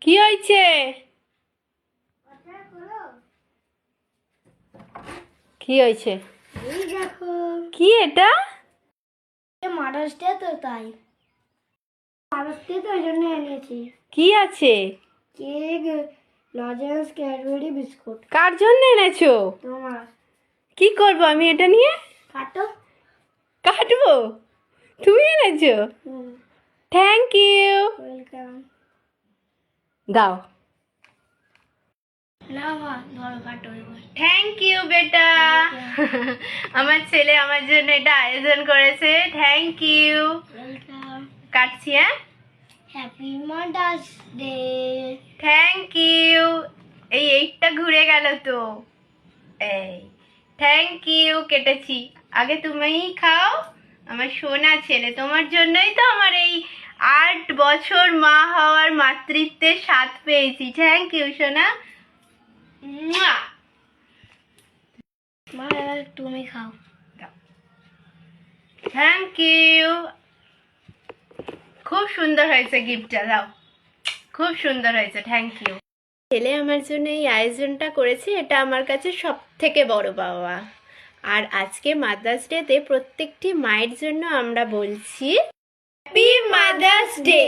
কি হয়েছে? কি হয়েছে? এই দেখো, কি এটা? মাদার্স ডে তো, তাই মাদার্স ডে তো ওই জন্য এনেছি। কি আছে? Cake, lozenges, Cadbury, biscuit. কার জন্য এনেছো? তোমার। কি করবো আমি এটা নিয়ে? কাটো। কাটবো? তুমি এনেছো? Thank you. ওয়েলকাম। দাও। না মা, ধরো কাটো এবার। থ্যাংক ইউ বেটা। আমার ছেলে আমার জন্য এটা আয়োজন করেছে। Thank you. ওয়েলকাম। কাটছি হ্যাঁ। Happy Mother's Day. Thank you. এই এইটা ঘুরে গেল তো। এই থ্যাংক ইউ, কেটেছি। আগে তুমিই খাও, আমার সোনা ছেলে। তোমার জন্যই তো আমার এই 8 বছর মা হওয়ার মাতৃত্বের স্বাদ পেয়েছি। থ্যাংক ইউ সোনা। মুয়া। মা এবার তুমি খাও। Thank you. খুব সুন্দর হয়েছে গিফটটা, দাও। খুব সুন্দর হয়েছে, থ্যাংক ইউ। ছেলে আমার জন্য এই আয়োজনটা করেছে, এটা আমার কাছে সব থেকে বড় পাওয়া। আর আজকে মাদার্স ডেতে প্রত্যেকটি মায়ের জন্য আমরা বলছি হ্যাপি মাদার্স ডে।